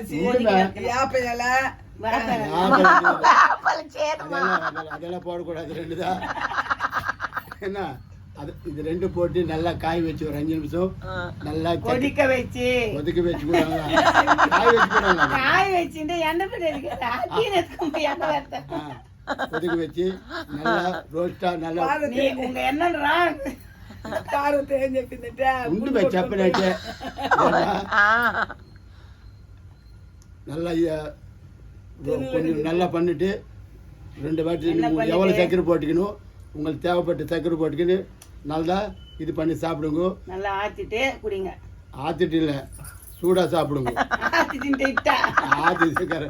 அதெல்லாம் போடக்கூடாது. 2 தான் என்ன, அது இது 2 போட்டு நல்லா காய வச்சு ஒரு 5 நிமிஷம் நல்லா கொதிக்க வச்சு காய வச்சுட்டு கொதிக்க வச்சு நல்லா ரோஸ்டா நல்லா உண்டு வச்சப்ப நல்லா கொஞ்சம் நல்லா பண்ணிட்டு 2 வாட்டி எவ்வளோ சர்க்கரை போட்டுக்கணும், உங்களுக்கு தேவைப்பட்ட சர்க்கரை போட்டுக்கின்னு நல்லா இது பண்ணி சாப்பிடுங்க. நல்லா ஆற்றிட்டு குடிங்க. ஆற்றிட்டு இல்லை, சூடாக சாப்பிடுங்க. ஆற்றி சர்க்கரை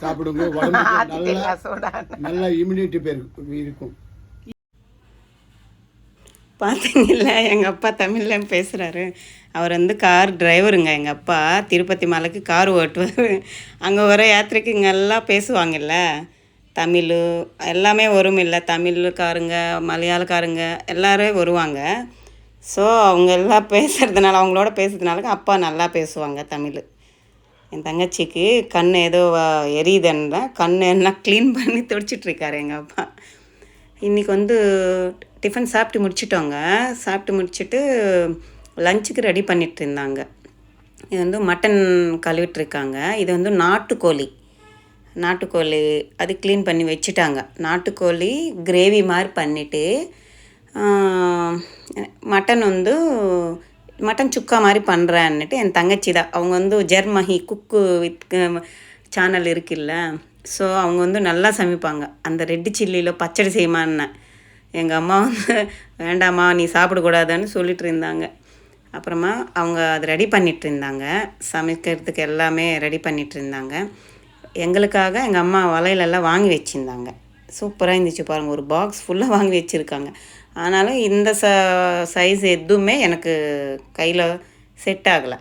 சாப்பிடுங்க. உடம்புக்கு நல்ல இம்யூனிட்டி இருக்கும். பார்த்தீங்கல்ல எங்கள் அப்பா தமிழில் பேசுகிறாரு. அவர் வந்து கார் டிரைவருங்க. எங்கள் அப்பா திருப்பதி மலைக்கு கார் ஓட்டுவார். அங்கே வர யாத்திரைக்கு இங்கெல்லாம் பேசுவாங்கல்ல தமிழ், எல்லாமே வரும் இல்லை, தமிழ்காரங்க மலையாளக்காரங்க எல்லோரும் வருவாங்க. ஸோ அவங்க எல்லாம் பேசுகிறதுனால, அவங்களோட பேசுறதுனால அப்பா நல்லா பேசுவாங்க தமிழ். என் தங்கச்சிக்கு கண் ஏதோ எரியுதுன்னா கண் எல்லாம் க்ளீன் பண்ணி துடைச்சிட்ருக்காரு எங்கள் அப்பா. இன்றைக்கி வந்து டிஃபன் சாப்பிட்டு முடிச்சிட்டோங்க. சாப்பிட்டு முடிச்சுட்டு லஞ்சுக்கு ரெடி பண்ணிகிட்டு இருந்தாங்க. இது வந்து மட்டன் கழுவிட்டுருக்காங்க. இது வந்து நாட்டுக்கோழி அது க்ளீன் பண்ணி வச்சுட்டாங்க. நாட்டுக்கோழி கிரேவி மாதிரி பண்ணிவிட்டு மட்டன் சுக்கா மாதிரி பண்ணுறேன்னுட்டு என் தங்கச்சி தான். அவங்க வந்து ஜெர்மஹி குக்கு வித் சேனல் இருக்குல்ல, ஸோ அவங்க வந்து நல்லா சமைப்பாங்க. அந்த ரெட்டு சில்லியில் பச்சடி செய்யுமான்னு எங்கள் அம்மா வந்து வேண்டாம்மா நீ சாப்பிடக்கூடாதுன்னு சொல்லிட்டு இருந்தாங்க. அப்புறமா அவங்க அது ரெடி பண்ணிகிட்டு இருந்தாங்க, சமைக்கிறதுக்கு எல்லாமே ரெடி பண்ணிகிட்டு இருந்தாங்க. எங்களுக்காக எங்கள் அம்மா வளையலெல்லாம் வாங்கி வச்சுருந்தாங்க. சூப்பராக இருந்துச்சு பாருங்கள். ஒரு பாக்ஸ் ஃபுல்லாக வாங்கி வச்சுருக்காங்க. ஆனாலும் இந்த சைஸ் எதுவுமே எனக்கு கையில் செட் ஆகலை.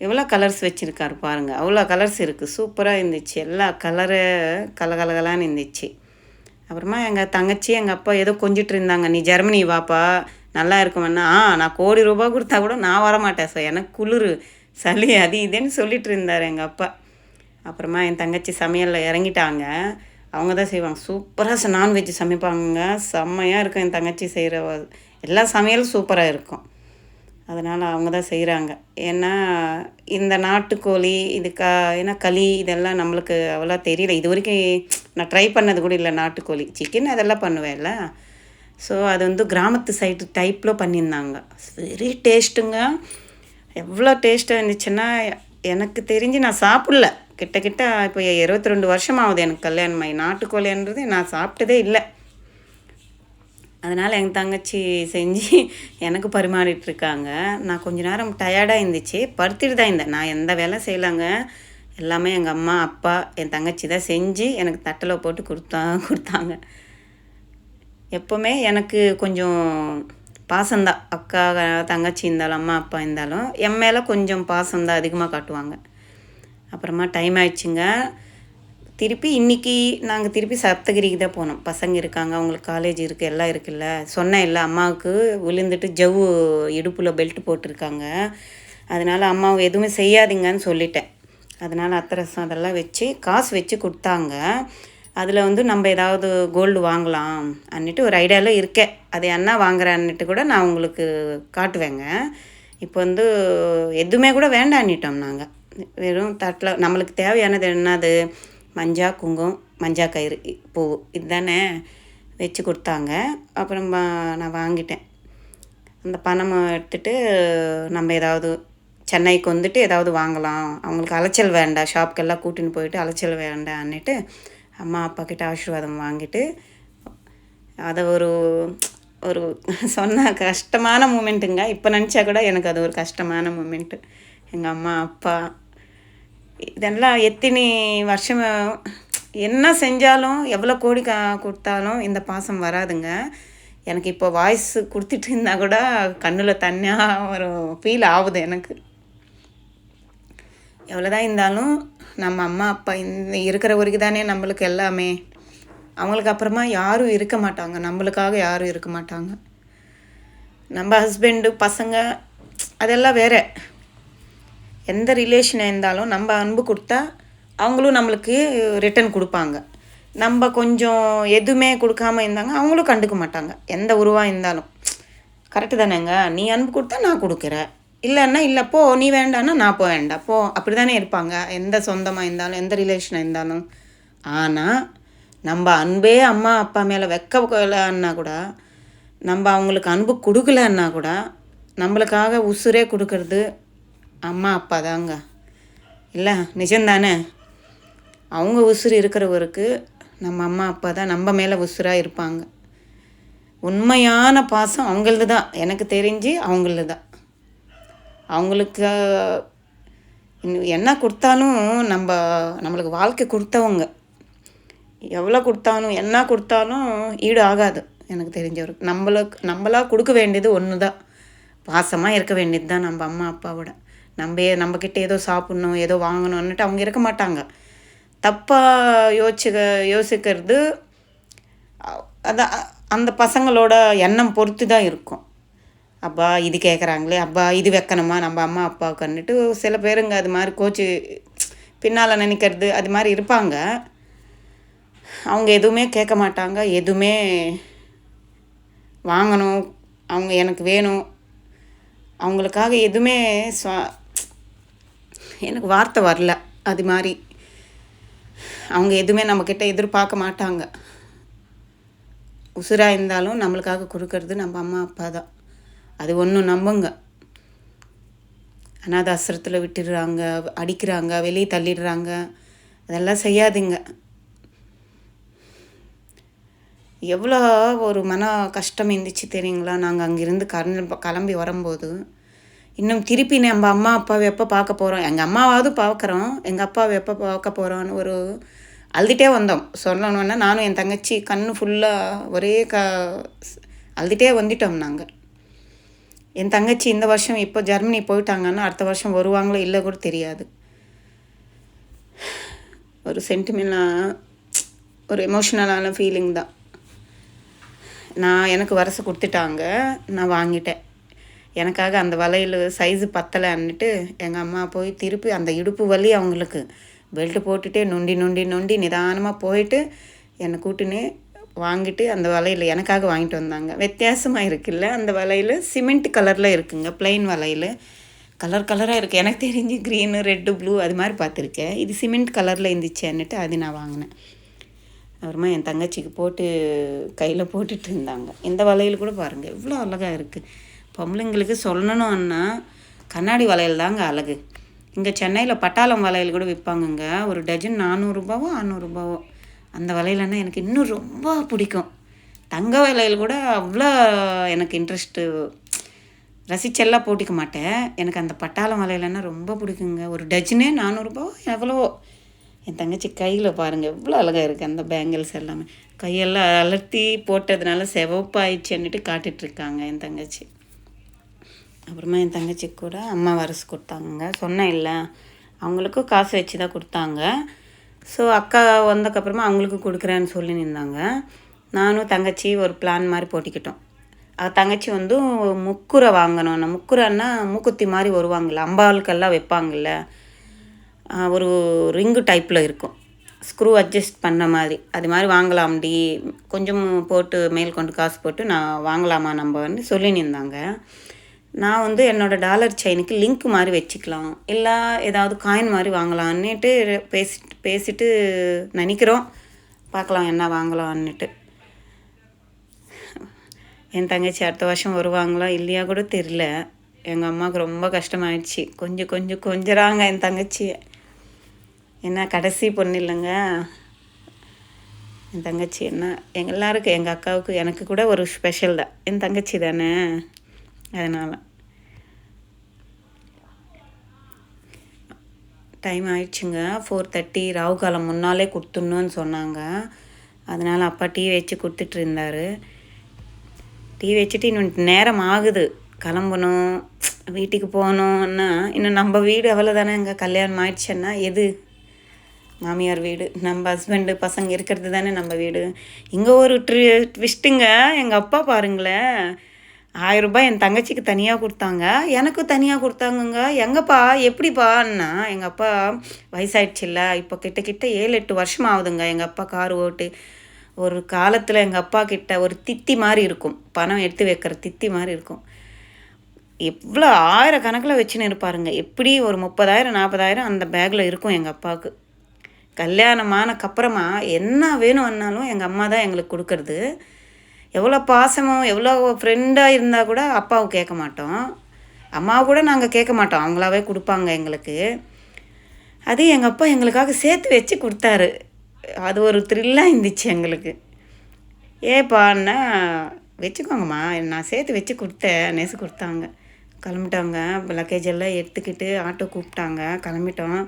எவ்வளோ கலர்ஸ் வச்சுருக்காரு பாருங்கள். அவ்வளோ கலர்ஸ் இருக்குது. சூப்பராக இருந்துச்சு. எல்லா கலகலகலான்னு இருந்துச்சு. அப்புறமா எங்கள் தங்கச்சி எங்கள் அப்பா ஏதோ கொஞ்சிட்டு இருந்தாங்க, நீ ஜெர்மனி வாப்பா நல்லா இருக்குமென்னா. நான் கோடி ரூபா கொடுத்தா கூட நான் வரமாட்டேன் சார், எனக்கு குளிர் சளி அது இதுன்னு சொல்லிட்டு இருந்தார் எங்கள் அப்பா. அப்புறமா என் தங்கச்சி சமையலில் இறங்கிட்டாங்க. அவங்க தான் செய்வாங்க. சூப்பராக நான்வெஜ் சமைப்பாங்க. செம்மையாக இருக்கும் என் தங்கச்சி செய்கிற எல்லா சமையலும் சூப்பராக இருக்கும். அதனால் அவங்க தான் செய்கிறாங்க. ஏன்னா இந்த நாட்டுக்கோழி ஏன்னா களி இதெல்லாம் நம்மளுக்கு அவ்வளோ தெரியல. இது வரைக்கும் நான் ட்ரை பண்ணது கூட இல்லை. நாட்டுக்கோழி சிக்கன் அதெல்லாம் பண்ணுவேன்ல. ஸோ அது வந்து கிராமத்து சைடு டைப்பில் பண்ணியிருந்தாங்க. வெரி டேஸ்ட்டுங்க. எவ்வளோ டேஸ்ட்டாக இருந்துச்சுன்னா எனக்கு தெரிஞ்சு நான் சாப்பிடல. கிட்ட இப்போ 22 வருஷம் ஆகுது எனக்கு கல்யாணம் ஆகி. நாட்டுக்கோழின்றது நான் சாப்பிட்டதே இல்லை. அதனால் எங்கள் தங்கச்சி செஞ்சு எனக்கு பரிமாறிட்டுருக்காங்க. நான் கொஞ்ச நேரம் டயர்டாக இருந்துச்சு, படுத்துட்டு தான் இருந்தேன். நான் எந்த வேலை செய்யலாங்க. எல்லாமே எங்கள் அம்மா அப்பா என் தங்கச்சி தான் செஞ்சு எனக்கு தட்டில் போட்டு கொடுத்தாங்க. எப்போவுமே எனக்கு கொஞ்சம் பாசம்தான். அக்கா தங்கச்சி இருந்தாலும் அம்மா அப்பா இருந்தாலும் என் மேலே கொஞ்சம் பாசம்தான் அதிகமாக காட்டுவாங்க. அப்புறமா டைம் ஆயிடுச்சுங்க. இன்றைக்கி நாங்கள் திருப்பி சப்தகிரிக்கு தான் போனோம். பசங்க இருக்காங்க, அவங்களுக்கு காலேஜ் இருக்குது, எல்லாம் இருக்குல்ல. சொன்னேன் இல்லை, அம்மாவுக்கு விழுந்துட்டு ஜவ்வு இடுப்பில் பெல்ட் போட்டிருக்காங்க. அதனால் அம்மாவை எதுவுமே செய்யாதீங்கன்னு சொல்லிட்டேன். அதனால் அத்தரசம் அதெல்லாம் வச்சு காசு வச்சு கொடுத்தாங்க. அதில் வந்து நம்ம ஏதாவது கோல்டு வாங்கலாம் அன்னிட்டு ஒரு ஐடியாவில் இருக்கேன். அது என்ன வாங்குறான்னுட்டு கூட நான் உங்களுக்கு காட்டுவேங்க. இப்போ வந்து எதுவுமே கூட வேண்டான்னிட்டோம் நாங்கள். வெறும் தட்டில் நம்மளுக்கு தேவையானது என்னது, மஞ்சா குங்குமம், மஞ்சா கயிறு, பூ, இதுதானே வச்சு கொடுத்தாங்க. அப்புறம் நான் வாங்கிட்டேன். அந்த பணம் எடுத்துகிட்டு நம்ம ஏதாவது சென்னைக்கு வந்துட்டு ஏதாவது வாங்கலாம், அவங்களுக்கு அலைச்சல் வேண்டாம், ஷாப்புக்கெல்லாம் கூட்டின்னு போயிட்டு அலைச்சல் வேண்டான்னுட்டு அம்மா அப்பா கிட்ட ஆசீர்வாதம் வாங்கிட்டு அதை ஒரு சொன்ன கஷ்டமான மூமெண்ட்டுங்க. இப்போ நினச்சா கூட எனக்கு அது ஒரு கஷ்டமான மூமெண்ட்டு. எங்கள் அம்மா அப்பா இதெல்லாம் எத்தனை வருஷம் என்ன செஞ்சாலும் எவ்வளோ கோடி கொடுத்தாலும் இந்த பாசம் வராதுங்க. எனக்கு இப்போ வாய்ஸ் கொடுத்துட்டு இருந்தால் கூட கண்ணில் தனியாக ஒரு ஃபீல் ஆகுது எனக்கு. எவ்வளோதான் இருந்தாலும் நம்ம அம்மா அப்பா இருக்கிற வரைக்கும் தானே நம்மளுக்கு எல்லாமே. அவங்களுக்கு அப்புறமா யாரும் இருக்க மாட்டாங்க, நம்மளுக்காக யாரும் இருக்க மாட்டாங்க. நம்ம ஹஸ்பண்டு பசங்க அதெல்லாம் வேறு. எந்த ரிலேஷனாக இருந்தாலும் நம்ம அன்பு கொடுத்தா அவங்களும் நம்மளுக்கு ரிட்டன் கொடுப்பாங்க. நம்ம கொஞ்சம் எதுவுமே கொடுக்காமல் இருந்தாங்க அவங்களும் கண்டுக்க மாட்டாங்க. எந்த உருவாக இருந்தாலும் கரெக்டு தானேங்க. நீ அன்பு கொடுத்தா நான் கொடுக்குறேன், இல்லைன்னா இல்லை போ, நீ வேண்டான்னா நான் வேண்டாம் போ, அப்படி தானே இருப்பாங்க எந்த சொந்தமாக இருந்தாலும் எந்த ரிலேஷனாக இருந்தாலும். ஆனால் நம்ம அன்பே அம்மா அப்பா மேலே வைக்கலன்னா கூட, நம்ம அவங்களுக்கு அன்பு கொடுக்கலன்னா கூட, நம்மளுக்காக உசுரே கொடுக்கறது அம்மா அப்பா தாங்க. இல்லை நிஜம்தானே. அவங்க உசுறு இருக்கிறவருக்கு நம்ம அம்மா அப்பா தான் நம்ம மேலே உசுராக இருப்பாங்க. உண்மையான பாசம் அவங்களது தான், எனக்கு தெரிஞ்சு அவங்களது தான். அவங்களுக்கு இன்னும் என்ன கொடுத்தாலும் நம்மளுக்கு வாழ்க்கை கொடுத்தவங்க, எவ்வளோ கொடுத்தாலும் என்ன கொடுத்தாலும் ஈடு ஆகாது எனக்கு தெரிஞ்சவருக்கு. நம்மளாக கொடுக்க வேண்டியது ஒன்று தான், பாசமாக இருக்க வேண்டியது தான் நம்ம அம்மா அப்பாவோட. நம்மக்கிட்ட ஏதோ சாப்பிட்ணும் ஏதோ வாங்கணுன்னுட்டு அவங்க இருக்க மாட்டாங்க. தப்பாக யோசிக்கிறது அதான் அந்த பசங்களோட எண்ணம் பொறுத்து தான் இருக்கும். அப்பா இது கேட்குறாங்களே, அப்பா இது வைக்கணுமா நம்ம அம்மா அப்பாவுக்குன்னுட்டு சில பேருங்க அது மாதிரி கோச்சு பின்னால் நினைக்கிறது அது மாதிரி இருப்பாங்க. அவங்க எதுவுமே கேட்க மாட்டாங்க, எதுவுமே வாங்கணும் அவங்க எனக்கு வேணும் அவங்களுக்காக எதுவுமே எனக்கு வார்த்தை வரல. அது மாதிரி அவங்க எதுவுமே நம்மக்கிட்ட எதிர்பார்க்க மாட்டாங்க. உசுராக இருந்தாலும் நம்மளுக்காக கொடுக்கறது நம்ம அம்மா அப்பா தான். அது ஒன்றும் நம்புங்க. அனாதாசிரத்தில் விட்டுடுறாங்க, அடிக்கிறாங்க, வெளியே தள்ளிடுறாங்க, அதெல்லாம் செய்யாதுங்க. எவ்வளோ ஒரு மன கஷ்டம் இருந்துச்சு தெரியுங்களா? நாங்கள் அங்கேருந்து கிளம்பி வரும்போது இன்னும் திருப்பி நம்ம அம்மா அப்பாவை எப்போ பார்க்க போகிறோம், எங்கள் அம்மாவாவது பார்க்குறோம், எங்கள் அப்பாவை எப்போ பார்க்க போகிறோன்னு ஒரு அழுதுகிட்டே வந்தோம். சொல்லணுன்னா நானும் என் தங்கச்சி கண்ணு ஃபுல்லாக ஒரே அழுதுகிட்டே வந்துட்டோம் நாங்கள். என் தங்கச்சி இந்த வருஷம் இப்போ ஜெர்மனி போயிட்டாங்கன்னா அடுத்த வருஷம் வருவாங்களோ இல்லை கூட தெரியாது. ஒரு சென்டிமெண்டாக ஒரு எமோஷ்னலான ஃபீலிங் தான். எனக்கு வரசை கொடுத்துட்டாங்க, நான் வாங்கிட்டேன். எனக்காக அந்த வளையல் சைஸு பத்தலைன்னுட்டு எங்கள் அம்மா போய் திருப்பி அந்த இடுப்பு வலி அவங்களுக்கு பெல்ட்டு போட்டுகிட்டே நொண்டி நிதானமாக போயிட்டு என்னை கூட்டின்னு வாங்கிட்டு அந்த வளையல் எனக்காக வாங்கிட்டு வந்தாங்க. வித்தியாசமாக இருக்குல்ல அந்த வளையல், சிமெண்ட் கலரில் இருக்குங்க, பிளைன் வளையல் கலராக இருக்குது. எனக்கு தெரிஞ்சு க்ரீனு ரெட்டு ப்ளூ அது மாதிரி பார்த்துருக்கேன். இது சிமெண்ட் கலரில் இருந்துச்சுன்னுட்டு அது நான் வாங்கினேன். அப்புறமா என் தங்கச்சிக்கு போட்டு கையில் போட்டுட்டு இருந்தாங்க. இந்த வளையல் கூட பாருங்கள் எவ்வளோ அழகாக இருக்குது. பொம்பளைங்களுக்கு சொல்லணுன்னா கண்ணாடி வளையல் தாங்க அழகு. இங்கே சென்னையில் பட்டாளம் வளையல் கூட விற்பாங்கங்க, ஒரு டஜன் 400 ரூபாவோ 600 ரூபாவோ. அந்த வளையல்னா எனக்கு இன்னும் ரொம்ப பிடிக்கும். தங்க வளையல் கூட அவ்வளோ எனக்கு இன்ட்ரெஸ்ட்டு, ரசிச்செல்லாம் போட்டிக்க மாட்டேன். எனக்கு அந்த பட்டாளம் வளையல்னா ரொம்ப பிடிக்குங்க. ஒரு டஜனே 400 ரூபாவோ எவ்வளவோ. என் தங்கச்சி கையில் பாருங்கள் எவ்வளோ அழகாக இருக்குது அந்த பேங்கிள்ஸ் எல்லாமே. கையெல்லாம் அலர்த்தி போட்டதுனால செவப்பாயிடுச்சுன்னுட்டு காட்டிகிட்ருக்காங்க என் தங்கச்சி. அப்புறமா என் தங்கச்சி கூட அம்மா வரசு கொடுத்தாங்க, சொன்னேன் இல்லை அவங்களுக்கும் காசு வச்சு தான் கொடுத்தாங்க. ஸோ அக்கா வந்ததுக்கப்புறமா அவங்களுக்கு கொடுக்குறேன்னு சொல்லி நின்றாங்க. நானும் தங்கச்சி ஒரு பிளான் மாதிரி போட்டிக்கிட்டோம். தங்கச்சி வந்து முக்குரை வாங்கணும். முக்குரைன்னா மூக்குத்தி மாதிரி வருவாங்கள்ல, அம்பாளுக்கெல்லாம் வைப்பாங்கள்ல, ஒரு ரிங்கு டைப்பில் இருக்கும், ஸ்க்ரூ அட்ஜஸ்ட் பண்ண மாதிரி. அது மாதிரி வாங்கலாம்டி, கொஞ்சம் போட்டு மேல் கொண்டு காசு போட்டு நான் வாங்கலாமா நம்மன்னு சொல்லி நின்றாங்க. நான் வந்து என்னோடய டாலர் செயினுக்கு லிங்க் மாதிரி வச்சுக்கலாம், இல்லை ஏதாவது காயின் மாதிரி வாங்கலான்னுட்டு பேசிட்டு நினைக்கிறோம். பார்க்கலாம் என்ன வாங்கலான்னுட்டு. என் தங்கச்சி அடுத்த வருஷம் வருவாங்களா இல்லையா கூட தெரியல. எங்கள் அம்மாவுக்கு ரொம்ப கஷ்டமாயிடுச்சு. கொஞ்சறாங்க என் தங்கச்சியை. என்ன கடைசி பொண்ணு இல்லைங்க என் தங்கச்சி. என்ன எல்லாருக்கும், எங்கள் அக்காவுக்கு எனக்கு கூட ஒரு ஸ்பெஷல் தான், என் தங்கச்சி தானே. அதனால் டைம் ஆயிடுச்சுங்க, 4:30. ராகு காலம் முன்னாலே கொடுத்துடணுன்னு சொன்னாங்க. அதனால் அப்பா டீ வச்சு கொடுத்துட்டு இருந்தார். டீ வச்சுட்டு இன்னும் நேரம் ஆகுது, கிளம்பணும், வீட்டுக்கு போகணுன்னா. இன்னும் நம்ம வீடு அவ்வளோதானே. இங்கே கல்யாணம் ஆயிடுச்சுன்னா எது மாமியார் வீடு, நம்ம ஹஸ்பண்டு பசங்க இருக்கிறது தானே நம்ம வீடு. இங்கே ஒரு ட்விஸ்ட்டுங்க, எங்கள் அப்பா பாருங்களேன், 1000 ரூபாய் என் தங்கச்சிக்கு தனியாக கொடுத்தாங்க, எனக்கும் தனியாக கொடுத்தாங்கங்க. எங்கப்பா எப்படிப்பான்னா, எங்கள் அப்பா வயசாயிடுச்சுல்ல, இப்போ கிட்ட 7-8 வருஷம் ஆகுதுங்க எங்கள் அப்பா கார் ஓட்டு. ஒரு காலத்தில் எங்கள் அப்பா கிட்ட ஒரு தித்தி மாதிரி இருக்கும், பணம் எடுத்து வைக்கிற தித்தி மாதிரி இருக்கும். எவ்வளோ 1000 கணக்கில் வச்சுன்னு இருப்பாருங்க. எப்படி ஒரு 30,000-40,000 அந்த பேக்கில் இருக்கும் எங்கள் அப்பாவுக்கு. கல்யாணமானக்கப்புறமா என்ன வேணும்னாலும் எங்கள் அம்மா தான் எங்களுக்கு கொடுக்கறது. எவ்வளோ பாசமும் எவ்வளோ ஃப்ரெண்டாக இருந்தால் கூட அப்பாவை கேட்க மாட்டோம், அம்மாவை கூட நாங்கள் கேட்க மாட்டோம், அவங்களாவே கொடுப்பாங்க எங்களுக்கு. அது எங்கள் அப்பா எங்களுக்காக சேர்த்து வச்சு கொடுத்தாரு. அது ஒரு த்ரில்லாக இருந்துச்சு எங்களுக்கு. ஏப்பான்னா வச்சுக்கோங்கம்மா, நான் சேர்த்து வச்சு கொடுத்தேன், நெசு கொடுத்தாங்க. கிளம்பிட்டோங்க. லக்கேஜ் எல்லாம் எடுத்துக்கிட்டு ஆட்டோ கூப்பிட்டாங்க, கிளம்பிட்டோம்.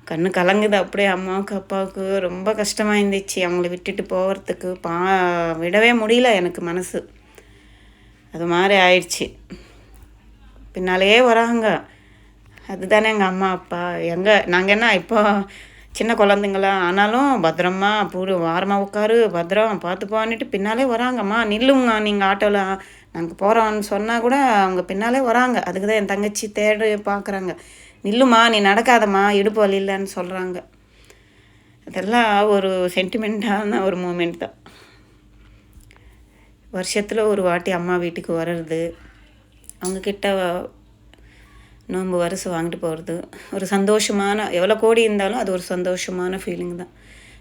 கண்ணு கலங்குது அப்படியே. அம்மாவுக்கு அப்பாவுக்கு ரொம்ப கஷ்டமாக இருந்துச்சு அவங்கள விட்டுட்டு போகிறதுக்கு. விடவே முடியல எனக்கு மனசு. அது மாதிரி ஆயிடுச்சு. பின்னாலேயே வராங்க. அதுதானே எங்கள் அம்மா அப்பா. நாங்கள் என்ன இப்போ சின்ன குழந்தைங்களா ஆனாலும் பத்திரமா வாரமாக உட்காரு, பத்திரம் பார்த்துப்போன்னுட்டு பின்னாலே வராங்கம்மா. நில்லுங்க நீங்கள் ஆட்டோவில், நாங்கள் போகிறோன்னு சொன்னால் கூட அவங்க பின்னாலே வராங்க. அதுக்கு தான் என் தங்கச்சி பார்க்குறாங்க. நில்லுமா, நீ நடக்காதம்மா, இடுப்பு வலி இல்லைன்னு சொல்கிறாங்க. அதெல்லாம் ஒரு சென்டிமெண்ட்டான ஒரு மூமெண்ட் தான். வருஷத்தில் ஒரு வாட்டி அம்மா வீட்டுக்கு வர்றது, அவங்கக்கிட்ட நோன்பு வருஷம் வாங்கிட்டு போகிறது ஒரு சந்தோஷமான, எவ்வளோ கோடி இருந்தாலும் அது ஒரு சந்தோஷமான ஃபீலிங் தான்.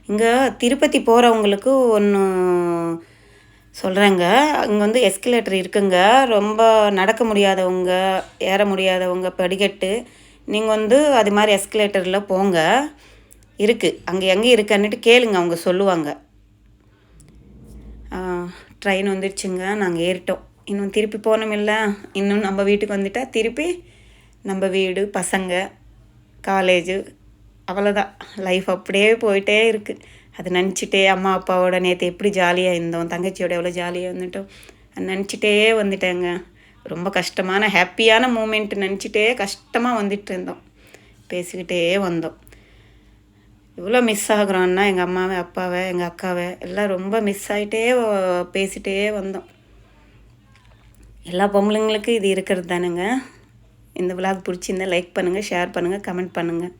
இங்கே திருப்பதி போகிறவங்களுக்கு ஒன்று சொல்கிறேங்க. இங்கே எஸ்கலேட்டர் இருக்குங்க. ரொம்ப நடக்க முடியாதவங்க, ஏற முடியாதவங்க, படிக்கட்டு, நீங்கள் அது மாதிரி எஸ்கலேட்டரில் போங்க. இருக்குது அங்கே எங்கே இருக்குன்னுட்டு கேளுங்க, அவங்க சொல்லுவாங்க. ட்ரெயின் வந்துடுச்சுங்க. நாங்கள் ஏறிட்டோம். இன்னும் திருப்பி போனோமில்ல. இன்னும் நம்ம வீட்டுக்கு வந்துட்டால் திருப்பி நம்ம வீடு, பசங்க, காலேஜு, அவ்வளோதான். லைஃப் அப்படியே போயிட்டே இருக்குது. அது நினச்சிட்டே அம்மா அப்பாவோட நேற்று எப்படி ஜாலியாக இருந்தோம், தங்கச்சியோட எவ்வளோ ஜாலியாக இருந்துட்டோம், நினச்சிட்டே வந்துட்டேங்க. ரொம்ப கஷ்டமான ஹாப்பியான மூமெண்ட் நினச்சிட்டே கஷ்டமாக வந்துட்டு இருந்தோம். பேசிக்கிட்டே வந்தோம். இவ்வளோ மிஸ் ஆகுறோன்னா எங்கள் அம்மாவை, அப்பாவை, எங்கள் அக்காவை எல்லாம் ரொம்ப மிஸ் ஆகிட்டே பேசிகிட்டே வந்தோம். எல்லா பொம்பளைங்களுக்கும் இது இருக்கிறது தானுங்க. இந்த விலாக் பிடிச்சிருந்தா லைக் பண்ணுங்கள், ஷேர் பண்ணுங்கள், கமெண்ட் பண்ணுங்கள்.